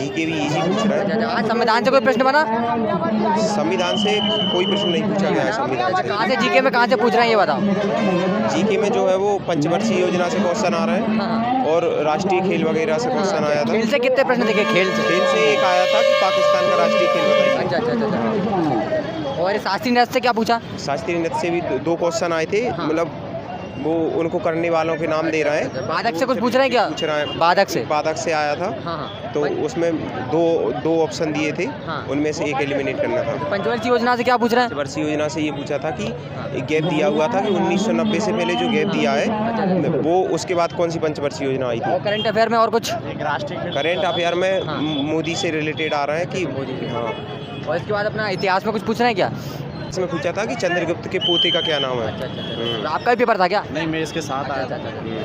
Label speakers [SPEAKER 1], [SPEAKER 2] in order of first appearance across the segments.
[SPEAKER 1] GK भी easy पूछ रहा है।
[SPEAKER 2] आज संविधान से कोई प्रश्न बना?
[SPEAKER 1] संविधान से कोई प्रश्न नहीं पूछा गया है संविधान से।
[SPEAKER 2] कहाँ से जीके में कहाँ से पूछ रहे हैं ये बताओ।
[SPEAKER 1] जीके में जो है वो पंचवर्षीय योजना से क्वेश्चन आ रहा है और राष्ट्रीय खेल वगैरह से क्वेश्चन आया था।
[SPEAKER 2] खेल से कितने प्रश्न देखे? खेल
[SPEAKER 1] से एक आया था कि पाकिस्तान का राष्ट्रीय खेल बताइए।
[SPEAKER 2] अच्छा। और शास्त्रीय नृत्य से क्या पूछा?
[SPEAKER 1] शास्त्रीय नृत्य से भी दो क्वेश्चन आए थे। मतलब वो उनको करने वालों के नाम दे रहा है।
[SPEAKER 2] बाधक से कुछ पूछ रहे हैं क्या?
[SPEAKER 1] पूछ रहा है।
[SPEAKER 2] बाधक
[SPEAKER 1] से आया था। तो उसमें दो ऑप्शन दिए थे। उनमें से एक एलिमिनेट करना था।
[SPEAKER 2] पंचवर्षीय योजना से क्या पूछ रहे हैं?
[SPEAKER 1] पंचवर्षीय योजना से ये पूछा था कि एक गैप दिया हुआ था कि 1990 से पहले जो गैप दिया है वो उसके बाद कौन सी पंचवर्षीय योजना आई थी।
[SPEAKER 2] करंट अफेयर में और कुछ?
[SPEAKER 1] करंट अफेयर में मोदी से रिलेटेड आ रहा है कि हाँ।
[SPEAKER 2] और इसके बाद अपना इतिहास में कुछ पूछ रहे हैं क्या?
[SPEAKER 1] इसमें पूछा था कि चंद्रगुप्त के पोते का क्या नाम है।
[SPEAKER 2] तो आपका भी पेपर था क्या?
[SPEAKER 1] नहीं, मैं इसके साथ आया था।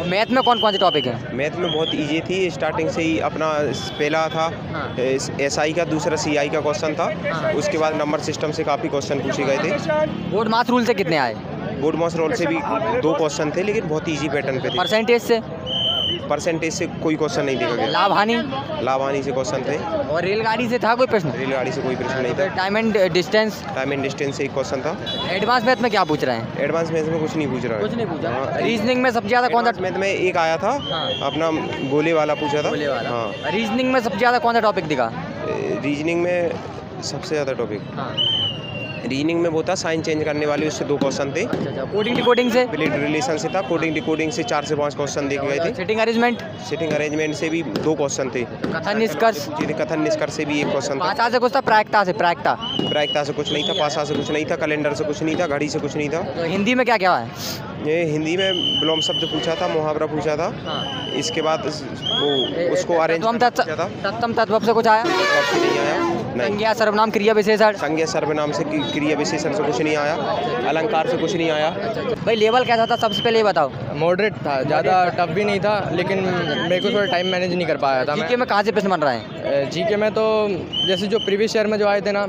[SPEAKER 2] मैथ में कौन कौन से टॉपिक है?
[SPEAKER 1] मैथ में बहुत इजी थी। स्टार्टिंग से ही अपना पहला था एसआई का, दूसरा सीआई का क्वेश्चन था। उसके बाद नंबर सिस्टम से काफ़ी क्वेश्चन पूछे गए थे।
[SPEAKER 2] बोर्ड मास रूल से कितने आए?
[SPEAKER 1] बोर्ड मास रूल से भी 2 क्वेश्चन थे लेकिन बहुत ईजी पैटर्न पे थे। परसेंटेज से कोई क्वेश्चन नहीं देखा गया। लाभ हानि से क्वेश्चन थे।
[SPEAKER 2] और रेलगाड़ी से था कोई प्रश्न?
[SPEAKER 1] रेलगाड़ी से कोई प्रश्न नहीं था।
[SPEAKER 2] टाइम एंड डिस्टेंस
[SPEAKER 1] से एक क्वेश्चन था।
[SPEAKER 2] एडवांस मैथ में क्या पूछ रहे हैं?
[SPEAKER 1] एडवांस मैथ में कुछ नहीं पूछ रहा है।
[SPEAKER 2] कुछ नहीं पूछा। रीजनिंग में सबसे ज्यादा कौन सा?
[SPEAKER 1] मैथ में एक आया था अपना गोले वाला पूछा था।
[SPEAKER 2] हाँ। रीजनिंग में सबसे ज्यादा कौन सा टॉपिक दिखा?
[SPEAKER 1] रीजनिंग में सबसे ज़्यादा टॉपिक रीजनिंग में वो था साइन चेंज करने वाले, उससे 2 क्वेश्चन थे।
[SPEAKER 2] कोडिंग डिकोडिंग से?
[SPEAKER 1] ब्लड रिलेशन से था। कोडिंग डिकोडिंग से 4 से 5 क्वेश्चन देखे गए थे।
[SPEAKER 2] सिटिंग अरेंजमेंट
[SPEAKER 1] से भी 2 क्वेश्चन थे।
[SPEAKER 2] कथन निष्कर्ष
[SPEAKER 1] से भी 1 क्वेश्चन था।
[SPEAKER 2] पासा से कुछ था? प्रायिकता
[SPEAKER 1] से कुछ नहीं था। पासा से कुछ नहीं था। कैलेंडर से कुछ नहीं था। घड़ी से कुछ नहीं था।
[SPEAKER 2] तो हिंदी में क्या क्या है?
[SPEAKER 1] ये हिंदी में विलोम शब्द पूछा था, मुहावरा पूछा था। इसके बाद वो उसको अरेंज पूछा था।
[SPEAKER 2] तत्तम तद्भव से कुछ आया?
[SPEAKER 1] नहीं आया।
[SPEAKER 2] संज्ञा सर्वनाम क्रिया विशेषण?
[SPEAKER 1] संज्ञा सर्वनाम से क्रिया विशेषण से कुछ नहीं आया। अलंकार से कुछ नहीं आया।
[SPEAKER 2] भाई लेवल कैसा था सबसे पहले ये बताओ।
[SPEAKER 3] मॉडरेट था, ज़्यादा टफ भी नहीं था लेकिन मेरे को थोड़ा टाइम मैनेज नहीं कर पाया था।
[SPEAKER 2] जीके में कहाँ से प्रश्न बन रहे हैं?
[SPEAKER 3] जीके में तो जैसे जो प्रीवियस ईयर में जो आए थे ना,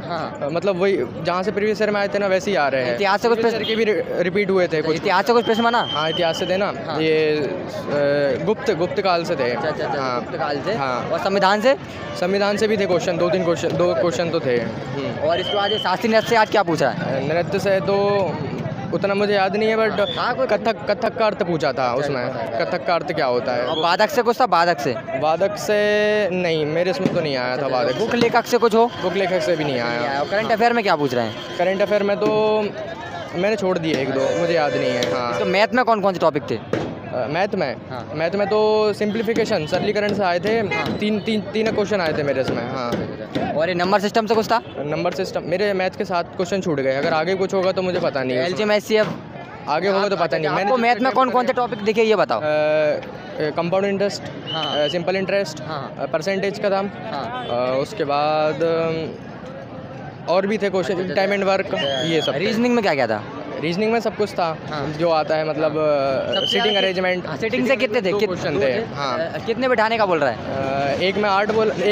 [SPEAKER 3] मतलब वही जहाँ से प्रीवियस ईयर में आए थे ना वैसे ही आ रहे हैं।
[SPEAKER 2] इतिहास से कुछ प्रश्न
[SPEAKER 3] के भी रिपीट हुए थे कुछ।
[SPEAKER 2] इतिहास से कुछ प्रश्न बना?
[SPEAKER 3] हाँ, इतिहास से थे ना। ये गुप्त काल से थे।
[SPEAKER 2] गुप्त काल से।
[SPEAKER 3] हाँ।
[SPEAKER 2] और संविधान से
[SPEAKER 3] भी थे क्वेश्चन, 2 क्वेश्चन तो थे।
[SPEAKER 2] और इसके बाद शास्त्रीय नृत्य से आज क्या पूछा है?
[SPEAKER 3] नृत्य से तो उतना मुझे याद नहीं है बट कथक का अर्थ पूछा था उसमें। कथक का अर्थ क्या होता है?
[SPEAKER 2] और बाधक से कुछ था?
[SPEAKER 3] बाधक से नहीं, मेरे इसमें तो नहीं आया था बाधक।
[SPEAKER 2] बुक लेखक से कुछ हो?
[SPEAKER 3] बुक लेखक से भी नहीं आया।
[SPEAKER 2] करंट अफेयर में क्या पूछ रहे हैं?
[SPEAKER 3] करंट अफेयर में तो मैंने छोड़ दिए 1-2, मुझे याद नहीं है। हाँ।
[SPEAKER 2] तो मैथ में कौन कौन से टॉपिक थे?
[SPEAKER 3] मैथ में तो सिंप्लीफिकेशन, सरलीकरण से आए थे। 3 क्वेश्चन आए थे मेरे इसमें। हाँ।
[SPEAKER 2] और ये नंबर सिस्टम से कुछ था?
[SPEAKER 3] नंबर सिस्टम मेरे मैथ के 7 क्वेश्चन छूट गए। अगर आगे कुछ होगा तो मुझे पता नहीं है।
[SPEAKER 2] एलसीएम एचसीएफ
[SPEAKER 3] आगे होगा तो पता नहीं।
[SPEAKER 2] मैंने मैथ में कौन कौन से टॉपिक देखे ये बताओ।
[SPEAKER 3] Compound interest, simple interest, percentage का दाम, उसके बाद और भी थे क्वेश्चन, टाइम एंड वर्क, ये सब।
[SPEAKER 2] रीजनिंग में क्या क्या था?
[SPEAKER 3] रीजनिंग में सब कुछ था जो आता है, मतलब सीटिंग अरेंजमेंट।
[SPEAKER 2] सीटिंग से कितने थे?
[SPEAKER 3] क्वेश्चन थे। हाँ।
[SPEAKER 2] कितने बिठाने का बोल रहा है?
[SPEAKER 3] एक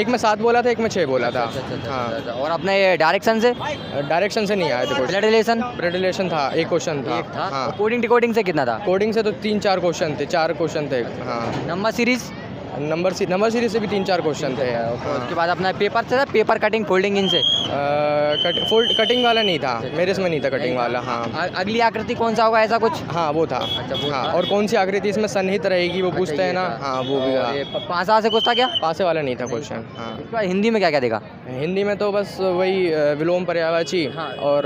[SPEAKER 3] में 7 बोला था, एक में 6 बोला था। हाँ।
[SPEAKER 2] और अपने डायरेक्शन से नहीं आए थे। ब्लड रिलेशन था, 1 क्वेश्चन था।
[SPEAKER 3] हाँ।
[SPEAKER 2] कोडिंग डिकोडिंग से कितना था?
[SPEAKER 3] कोडिंग से तो 3-4 क्वेश्चन थे। 4 क्वेश्चन थे। हाँ। नंबर सीरीज से भी 3-4 क्वेश्चन थे।
[SPEAKER 2] उसके बाद अपना पेपर से था, पेपर कटिंग फोल्डिंग इनसे?
[SPEAKER 3] कटिंग वाला नहीं था मेरे इसमें, नहीं था कटिंग वाला। हाँ।
[SPEAKER 2] अगली आकृति कौन सा होगा ऐसा कुछ?
[SPEAKER 3] हाँ, वो था। हाँ। और कौन सी आकृति इसमें सन्निहित रहेगी वो पूछते हैं ना। हाँ, वो भी था।
[SPEAKER 2] पासा से कुछ था क्या? पासे
[SPEAKER 3] वाला नहीं था क्वेश्चन। हाँ।
[SPEAKER 2] हिंदी में क्या क्या देखा?
[SPEAKER 3] हिंदी में तो बस वही विलोम पर्यायवाची और